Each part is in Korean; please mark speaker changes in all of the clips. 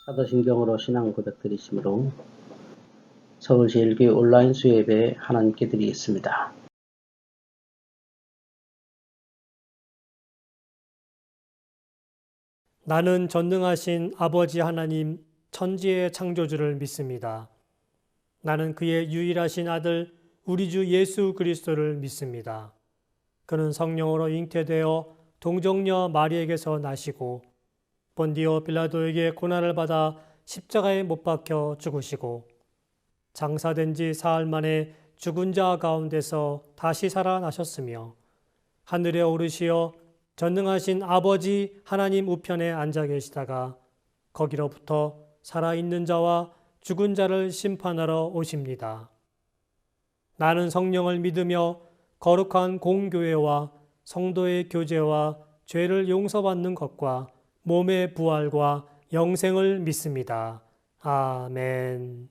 Speaker 1: 사도신경으로 신앙 고백드리심으로 서울제일교회 온라인 수요예배에 하나님께 드리겠습니다.
Speaker 2: 나는 전능하신 아버지 하나님 천지의 창조주를 믿습니다. 나는 그의 유일하신 아들 우리 주 예수 그리스도를 믿습니다. 그는 성령으로 잉태되어 동정녀 마리에게서 나시고 본디오 빌라도에게 고난을 받아 십자가에 못 박혀 죽으시고 장사된 지 사흘 만에 죽은 자 가운데서 다시 살아나셨으며 하늘에 오르시어 전능하신 아버지 하나님 우편에 앉아 계시다가 거기로부터 살아있는 자와 죽은 자를 심판하러 오십니다. 나는 성령을 믿으며 거룩한 공교회와 성도의 교제와 죄를 용서받는 것과 몸의 부활과 영생을 믿습니다. 아멘.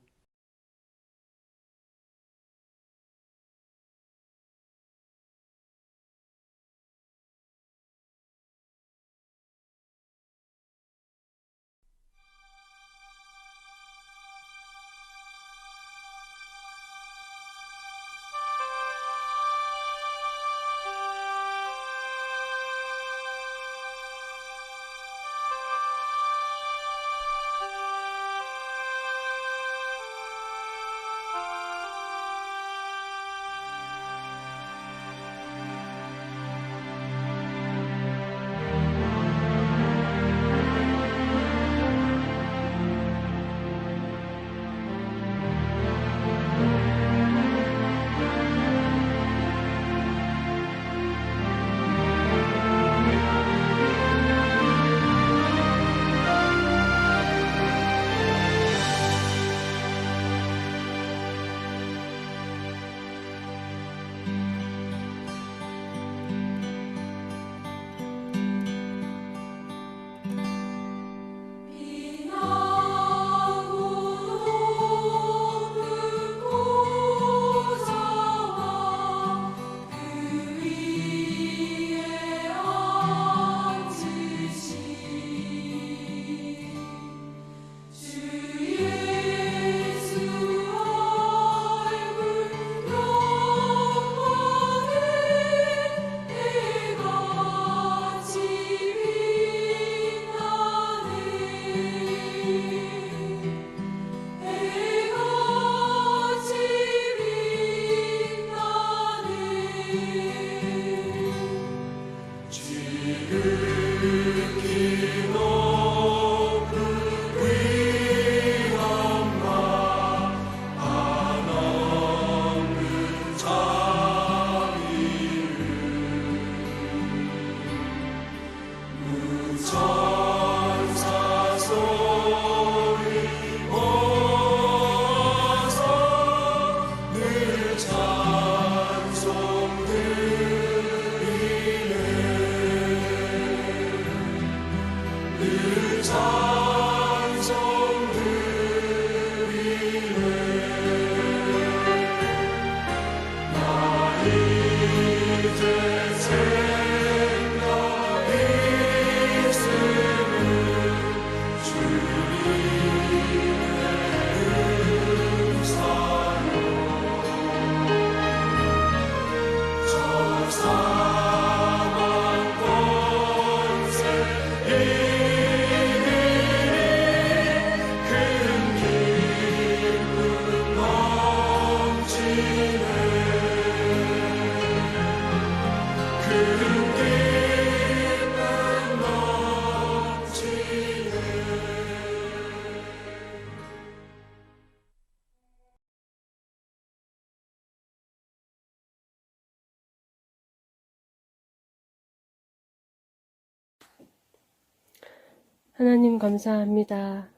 Speaker 3: 하나님 감사합니다.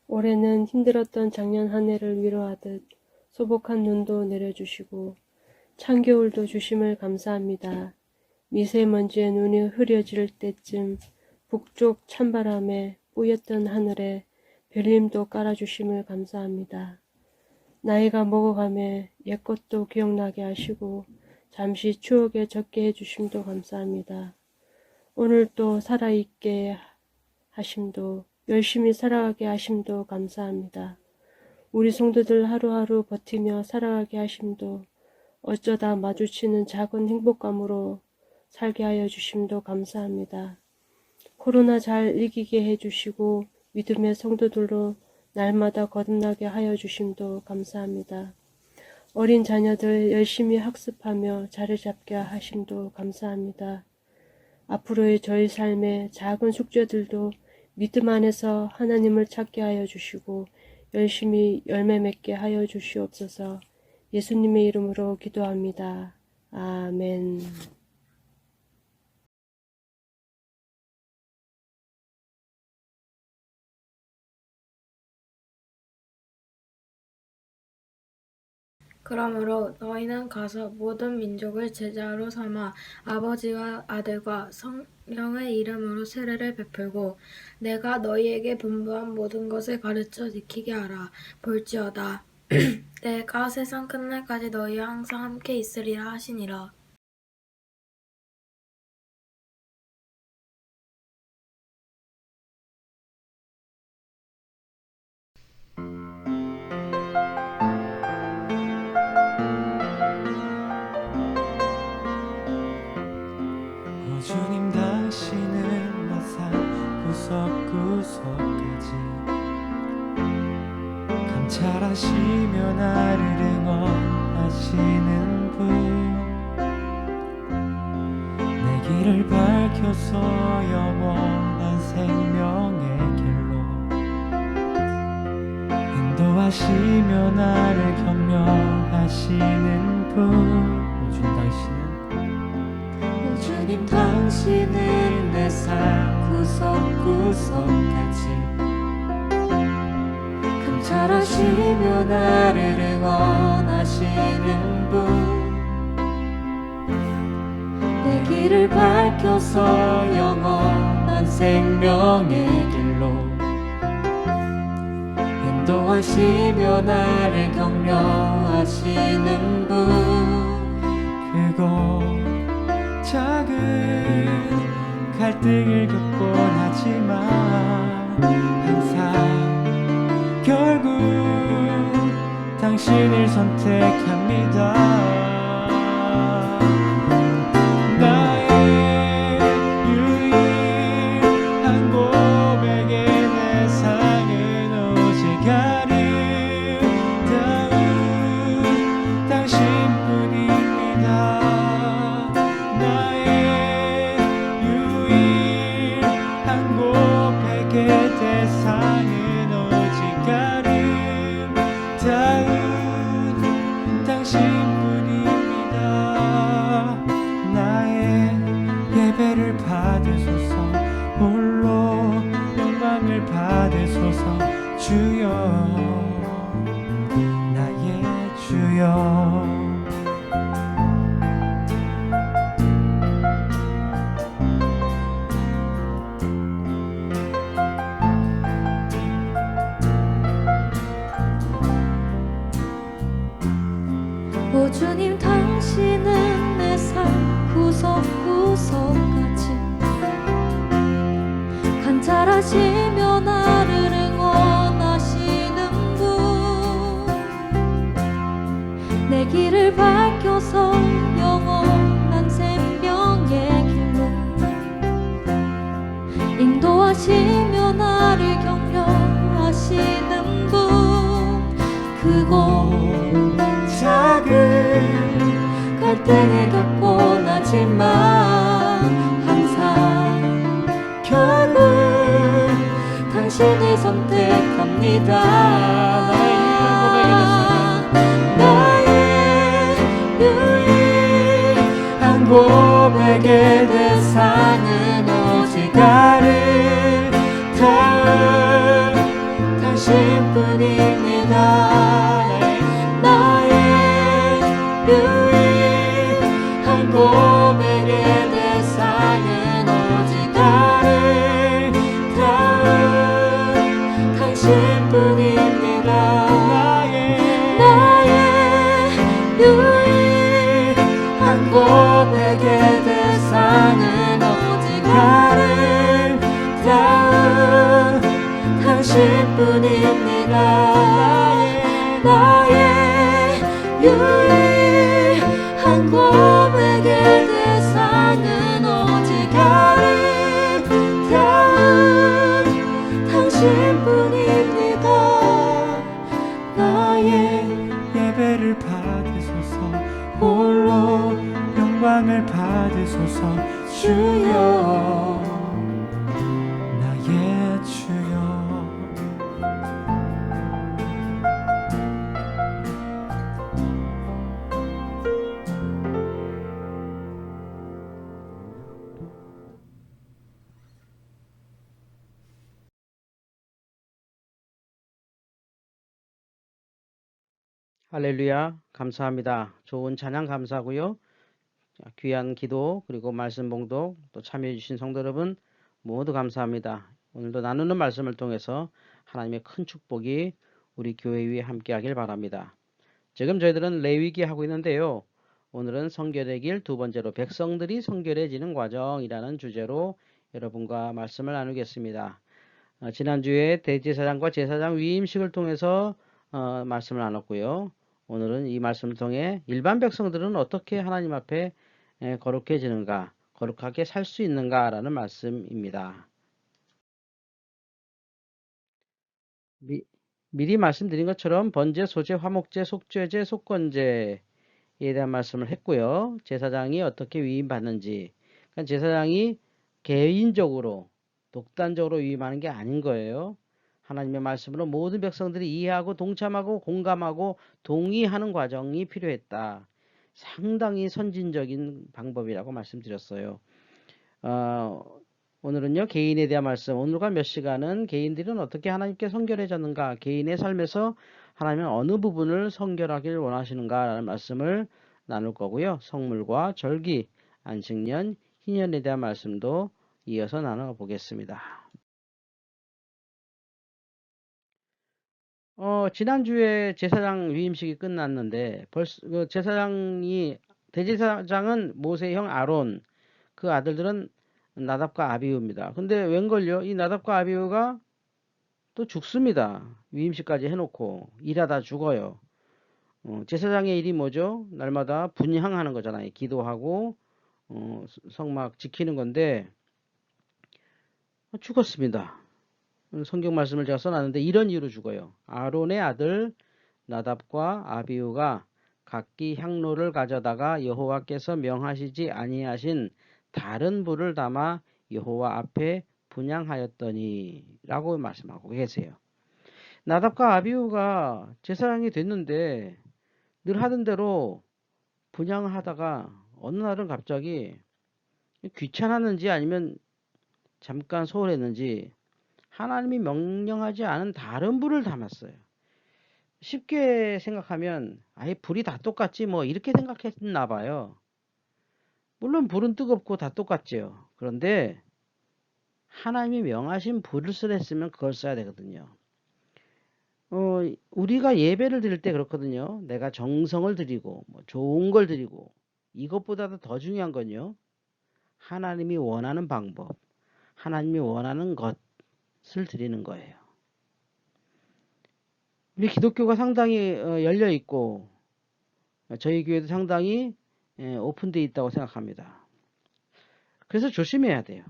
Speaker 3: 올해는 힘들었던 작년 한 해를 위로하듯 소복한 눈도 내려주시고 찬겨울도 주심을 감사합니다. 미세먼지의 눈이 흐려질 때쯤 북쪽 찬바람에 뿌였던 하늘에 별림도 깔아주심을 감사합니다. 나이가 먹어가며 옛것도 기억나게 하시고 잠시 추억에 젖게 해주심도 감사합니다. 오늘 또 살아있게 하심도 열심히 살아가게 하심도 감사합니다. 우리 성도들 하루하루 버티며 살아가게 하심도 어쩌다 마주치는 작은 행복감으로 살게 하여 주심도 감사합니다. 코로나 잘 이기게 해주시고 믿음의 성도들로 날마다 거듭나게 하여 주심도 감사합니다. 어린 자녀들 열심히 학습하며 자리 잡게 하심도 감사합니다. 앞으로의 저희 삶의 작은 숙제들도 믿음 안에서 하나님을 찾게 하여 주시고 열심히 열매 맺게 하여 주시옵소서. 예수님의 이름으로 기도합니다. 아멘.
Speaker 4: 그러므로 너희는 가서 모든 민족을 제자로 삼아 아버지와 아들과 성령의 이름으로 세례를 베풀고 내가 너희에게 분부한 모든 것을 가르쳐 지키게 하라. 볼지어다 내가 세상 끝날까지 너희와 항상 함께 있으리라 하시니라.
Speaker 5: 주님 당신은 내 삶 구석구석까지 감찰하시며 나를 응원하시는 분 내 길을 밝혀서 영원한 생명의 길로 인도하시며 나를 격려하시는 분 주님 당신은 내 삶 구석구석까지 감찰하시며 나를 응원하시는 분 내 길을 밝혀서 영원한 생명의 길로 인도하시며 나를 격려하시는 분 그곳 작은 갈등을 겪곤 하지만 항상 결국 당신을 선택합니다. 나의 유일한 고백의 대상은 오직 아름다운 당신뿐입니다. 대상은 오직 아름다운 당신뿐입니다. 나의 예배를 받으소서 홀로 영광을 받으소서 주여 나의 주여
Speaker 6: 오 주님 당신은 내 삶 구석구석까지 관찰하시며 나를 응원하시는 분 내 길을 밝혀서 영원한 생명의 길로 인도하시며 나를 격려하시는 분 그곳 작은 갈등을 겪곤 하지만 항상 결국 당신을 선택합니다. 나의 유일한 고백의 대상은 오직 아름다운 당신뿐입니다. 유일한 고백의 대상은 오직 아름다운 당신뿐입니다. 나의 유일한 고백의 대상은 오직 아름다운 나의 유일한 고백의 대상은 오직 아름다운 당신뿐입니다.
Speaker 5: 나의 예배를 받으소서 홀로 영광을 받으소서 주여 나의 주여.
Speaker 1: 할렐루야, 감사합니다. 좋은 찬양 감사하고요. 귀한 기도 그리고 말씀 봉독 또 참여해 주신 성도 여러분 모두 감사합니다. 오늘도 나누는 말씀을 통해서 하나님의 큰 축복이 우리 교회 위에 함께하길 바랍니다. 지금 저희들은 레위기 하고 있는데요. 오늘은 성결의 길 두 번째로 백성들이 성결해지는 과정이라는 주제로 여러분과 말씀을 나누겠습니다. 지난주에 대제사장과 제사장 위임식을 통해서 말씀을 나눴고요. 오늘은 이 말씀을 통해 일반 백성들은 어떻게 하나님 앞에 거룩해지는가, 거룩하게 살 수 있는가 라는 말씀입니다. 미리 말씀드린 것처럼 번제, 소제, 화목제, 속죄제, 속건제에 대한 말씀을 했고요. 제사장이 어떻게 위임받는지, 그러니까 제사장이 개인적으로 독단적으로 위임하는 게 아닌 거예요. 하나님의 말씀으로 모든 백성들이 이해하고 동참하고 공감하고 동의하는 과정이 필요했다. 상당히 선진적인 방법이라고 말씀드렸어요. 오늘은요, 개인에 대한 말씀, 오늘과 몇 시간은 개인들은 어떻게 하나님께 성결해졌는가, 개인의 삶에서 하나님은 어느 부분을 성결하길 원하시는가 라는 말씀을 나눌 거고요. 성물과 절기, 안식년, 희년에 대한 말씀도 이어서 나눠보겠습니다. 지난주에 제사장 위임식이 끝났는데 벌써 대제사장은 모세의 형 아론, 그 아들들은 나답과 아비후입니다. 근데 웬걸요? 이 나답과 아비후가 또 죽습니다. 위임식까지 해놓고 일하다 죽어요. 제사장의 일이 뭐죠? 날마다 분향하는 거잖아요. 기도하고 성막 지키는 건데 죽었습니다. 성경 말씀을 제가 써놨는데 이런 이유로 죽어요. 아론의 아들 나답과 아비후가 각기 향로를 가져다가 여호와께서 명하시지 아니하신 다른 불을 담아 여호와 앞에 분향하였더니 라고 말씀하고 계세요. 나답과 아비후가 제사장이 됐는데 늘 하던 대로 분향을 하다가 어느 날은 갑자기 귀찮았는지 아니면 잠깐 소홀했는지 하나님이 명령하지 않은 다른 불을 담았어요. 쉽게 생각하면 아예 불이 다 똑같지 뭐 이렇게 생각했나 봐요. 물론 불은 뜨겁고 다 똑같죠. 그런데 하나님이 명하신 불을 쓰랬으면 그걸 써야 되거든요. 우리가 예배를 드릴 때 그렇거든요. 내가 정성을 드리고 뭐 좋은 걸 드리고 이것보다도 더 중요한 건요. 하나님이 원하는 방법, 하나님이 원하는 것을 드리는 거예요. 우리 기독교가 상당히 열려 있고 저희 교회도 상당히 오픈되어 있다고 생각합니다. 그래서 조심해야 돼요.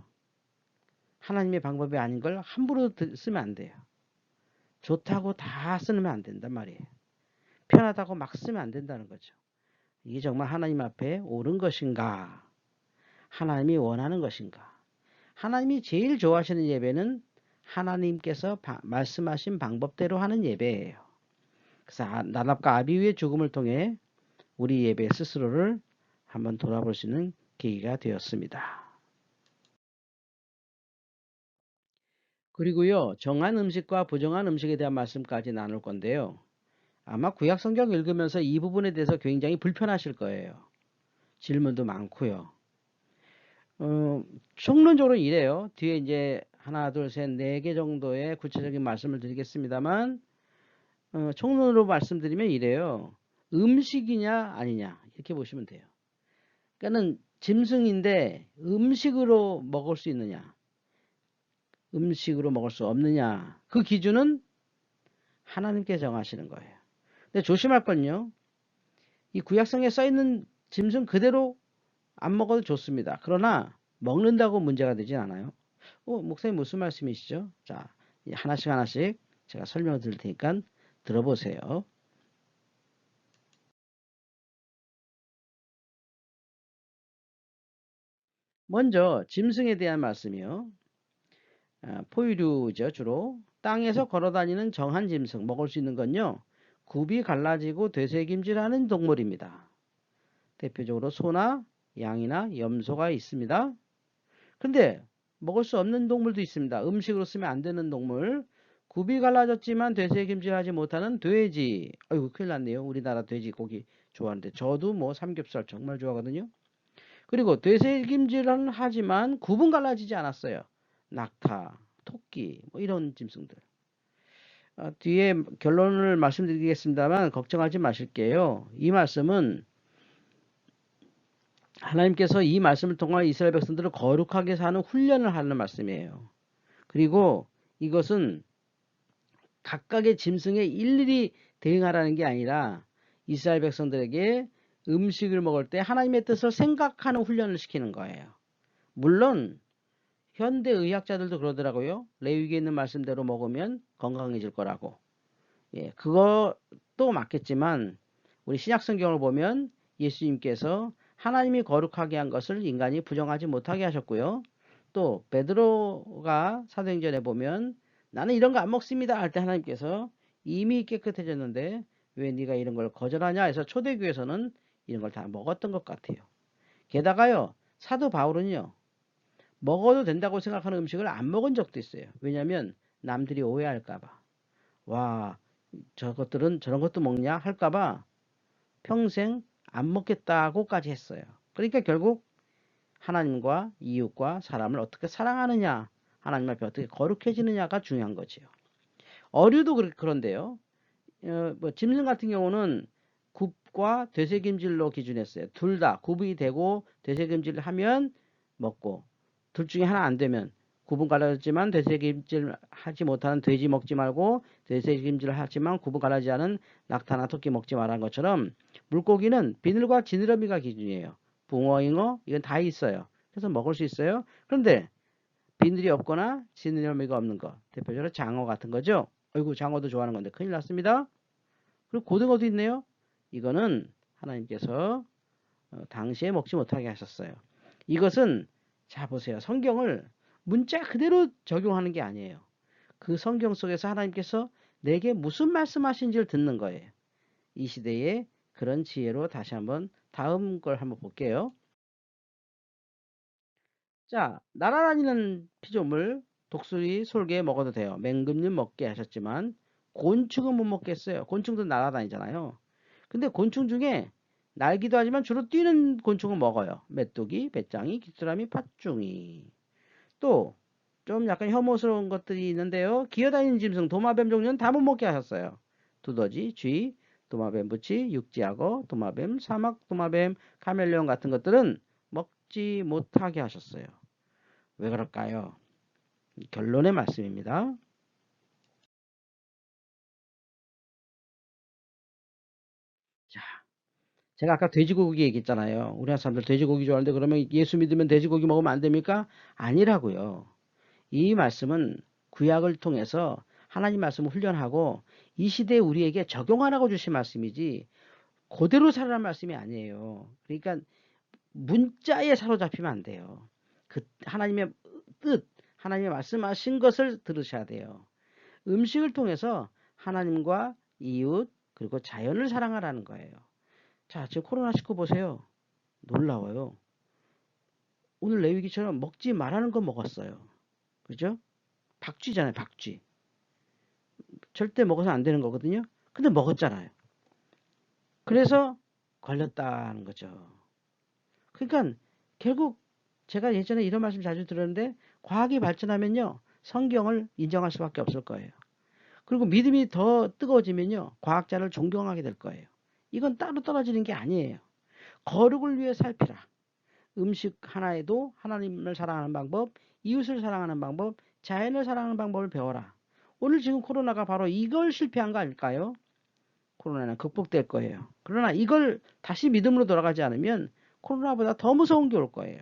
Speaker 1: 하나님의 방법이 아닌 걸 함부로 쓰면 안 돼요. 좋다고 다 쓰면 안 된단 말이에요. 편하다고 막 쓰면 안 된다는 거죠. 이게 정말 하나님 앞에 옳은 것인가? 하나님이 원하는 것인가? 하나님이 제일 좋아하시는 예배는 하나님께서 말씀하신 방법대로 하는 예배예요. 그래서 나답과 아비후의 죽음을 통해 우리 예배 스스로를 한번 돌아볼 수 있는 계기가 되었습니다. 그리고요, 정한 음식과 부정한 음식에 대한 말씀까지 나눌 건데요. 아마 구약 성경 읽으면서 이 부분에 대해서 굉장히 불편하실 거예요. 질문도 많고요. 총론적으로 이래요. 뒤에 이제 하나, 둘, 셋, 네 개 정도의 구체적인 말씀을 드리겠습니다만, 총론으로 말씀드리면 이래요. 음식이냐 아니냐 이렇게 보시면 돼요. 그러니까는 짐승인데 음식으로 먹을 수 있느냐, 음식으로 먹을 수 없느냐, 그 기준은 하나님께 정하시는 거예요. 근데 조심할 건요. 이 구약성에 써 있는 짐승 그대로 안 먹어도 좋습니다. 그러나 먹는다고 문제가 되진 않아요. 목사님 무슨 말씀이시죠? 자, 하나씩 제가 설명을 드릴 테니까 들어보세요. 먼저 짐승에 대한 말씀이요. 포유류죠, 주로. 땅에서 걸어다니는 정한 짐승, 먹을 수 있는 건요. 굽이 갈라지고 되새김질하는 동물입니다. 대표적으로 소나 양이나 염소가 있습니다. 근데 먹을 수 없는 동물도 있습니다. 음식으로 쓰면 안 되는 동물. 굽이 갈라졌지만 되새김질하지 못하는 돼지. 아이고 큰일 났네요. 우리나라 돼지고기 좋아하는데 저도 뭐 삼겹살 정말 좋아하거든요. 그리고 되새김질은 하지만 굽은 갈라지지 않았어요. 낙타, 토끼 뭐 이런 짐승들. 뒤에 결론을 말씀드리겠습니다만 걱정하지 마실게요. 이 말씀은 하나님께서 이 말씀을 통해 이스라엘 백성들을 거룩하게 사는 훈련을 하는 말씀이에요. 그리고 이것은 각각의 짐승에 일일이 대응하라는 게 아니라 이스라엘 백성들에게 음식을 먹을 때 하나님의 뜻을 생각하는 훈련을 시키는 거예요. 물론 현대 의학자들도 그러더라고요. 레위기에 있는 말씀대로 먹으면 건강해질 거라고. 예, 그것도 맞겠지만 우리 신약 성경을 보면 예수님께서 하나님이 거룩하게 한 것을 인간이 부정하지 못하게 하셨고요. 또 베드로가 사도행전에 보면 나는 이런 거 안 먹습니다 할 때 하나님께서 이미 깨끗해졌는데 왜 네가 이런 걸 거절하냐 해서 초대교회에서는 이런 걸 다 먹었던 것 같아요. 게다가요 사도 바울은요 먹어도 된다고 생각하는 음식을 안 먹은 적도 있어요. 왜냐하면 남들이 오해할까봐. 와 저것들은 저런 것도 먹냐 할까봐 평생 안 먹겠다고까지 했어요. 그러니까 결국 하나님과 이웃과 사람을 어떻게 사랑하느냐, 하나님 앞에 어떻게 거룩해지느냐가 중요한 거지요. 어류도 그런데요. 뭐 짐승 같은 경우는 굽과 되새김질로 기준했어요. 둘 다 굽이 되고 되새김질을 하면 먹고 둘 중에 하나 안 되면 굽은 갈라졌지만 되새김질 하지 못하는 돼지 먹지 말고 되새김질 하지만 굽은 갈라지지 않은 낙타나 토끼 먹지 말라는 것처럼 물고기는 비늘과 지느러미가 기준이에요. 붕어, 잉어 이건 다 있어요. 그래서 먹을 수 있어요. 그런데 비늘이 없거나 지느러미가 없는 거 대표적으로 장어 같은 거죠. 어이구 장어도 좋아하는 건데 큰일 났습니다. 그리고 고등어도 있네요. 이거는 하나님께서 당시에 먹지 못하게 하셨어요. 이것은 자 보세요. 성경을 문자 그대로 적용하는 게 아니에요. 그 성경 속에서 하나님께서 내게 무슨 말씀하신지를 듣는 거예요. 이 시대에 그런 지혜로 다시 한번 다음 걸 한번 볼게요. 자, 날아다니는 피조물, 독수리, 솔개 먹어도 돼요. 맹금류 먹게 하셨지만 곤충은 못 먹겠어요. 곤충도 날아다니잖아요. 근데 곤충 중에 날기도 하지만 주로 뛰는 곤충은 먹어요. 메뚜기, 배짱이, 귀뚜라미, 팥중이. 또 좀 약간 혐오스러운 것들이 있는데요. 기어다니는 짐승, 도마뱀 종류는 다 못 먹게 하셨어요. 두더지, 쥐, 도마뱀 부치, 육지악어, 도마뱀, 사막 도마뱀, 카멜레온 같은 것들은 먹지 못하게 하셨어요. 왜 그럴까요? 결론의 말씀입니다. 자, 제가 아까 돼지고기 얘기했잖아요. 우리나라 사람들 돼지고기 좋아하는데 그러면 예수 믿으면 돼지고기 먹으면 안 됩니까? 아니라고요. 이 말씀은 구약을 통해서 하나님 말씀을 훈련하고 이 시대에 우리에게 적용하라고 주신 말씀이지 그대로 살아라는 말씀이 아니에요. 그러니까 문자에 사로잡히면 안 돼요. 그 하나님의 뜻, 하나님의 말씀하신 것을 들으셔야 돼요. 음식을 통해서 하나님과 이웃 그리고 자연을 사랑하라는 거예요. 자, 지금 코로나19 보세요. 놀라워요. 오늘 레위기처럼 먹지 말라는 거 먹었어요. 그죠? 박쥐잖아요, 박쥐. 절대 먹어서 안 되는 거거든요. 근데 먹었잖아요. 그래서 걸렸다는 거죠. 그러니까 결국 제가 예전에 이런 말씀 자주 들었는데 과학이 발전하면요. 성경을 인정할 수밖에 없을 거예요. 그리고 믿음이 더 뜨거워지면요. 과학자를 존경하게 될 거예요. 이건 따로 떨어지는 게 아니에요. 거룩을 위해 살피라. 음식 하나에도 하나님을 사랑하는 방법, 이웃을 사랑하는 방법, 자연을 사랑하는 방법을 배워라. 오늘 지금 코로나가 바로 이걸 실패한 거 아닐까요? 코로나는 극복될 거예요. 그러나 이걸 다시 믿음으로 돌아가지 않으면 코로나보다 더 무서운 게 올 거예요.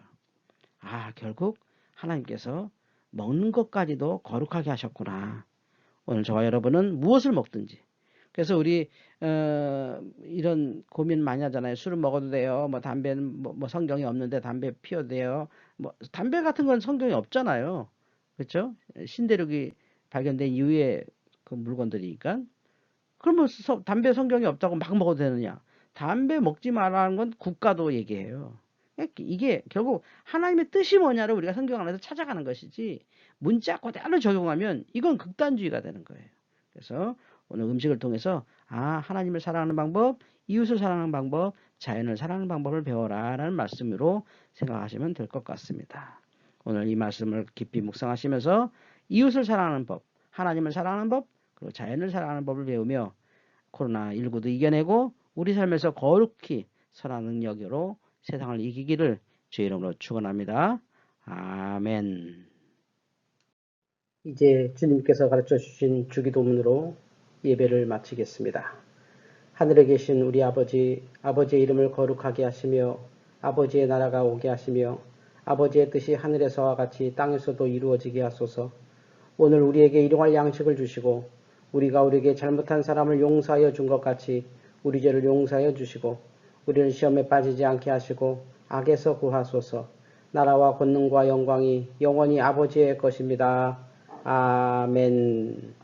Speaker 1: 아, 결국 하나님께서 먹는 것까지도 거룩하게 하셨구나. 오늘 저와 여러분은 무엇을 먹든지. 그래서 우리 이런 고민 많이 하잖아요. 술을 먹어도 돼요. 뭐 담배는 뭐 성경이 없는데 담배 피워도 돼요. 뭐 담배 같은 건 성경이 없잖아요. 그렇죠? 신대륙이 발견된 이후에 그 물건들이니까. 그러면 담배 성경이 없다고 막 먹어도 되느냐? 담배 먹지 말라는 건 국가도 얘기해요. 이게 결국 하나님의 뜻이 뭐냐를 우리가 성경 안에서 찾아가는 것이지 문자 그대로 적용하면 이건 극단주의가 되는 거예요. 그래서 오늘 음식을 통해서 하나님을 사랑하는 방법, 이웃을 사랑하는 방법, 자연을 사랑하는 방법을 배워라 라는 말씀으로 생각하시면 될 것 같습니다. 오늘 이 말씀을 깊이 묵상하시면서 이웃을 사랑하는 법, 하나님을 사랑하는 법, 그리고 자연을 사랑하는 법을 배우며 코로나19도 이겨내고 우리 삶에서 거룩히 선한 능력으로 세상을 이기기를 주의 이름으로 축원합니다. 아멘. 이제 주님께서 가르쳐 주신 주기도문으로 예배를 마치겠습니다. 하늘에 계신 우리 아버지, 아버지의 이름을 거룩하게 하시며 아버지의 나라가 오게 하시며 아버지의 뜻이 하늘에서와 같이 땅에서도 이루어지게 하소서. 오늘 우리에게 일용할 양식을 주시고 우리가 우리에게 잘못한 사람을 용서하여 준 것 같이 우리 죄를 용서하여 주시고 우리를 시험에 빠지지 않게 하시고 악에서 구하소서. 나라와 권능과 영광이 영원히 아버지의 것입니다. 아멘.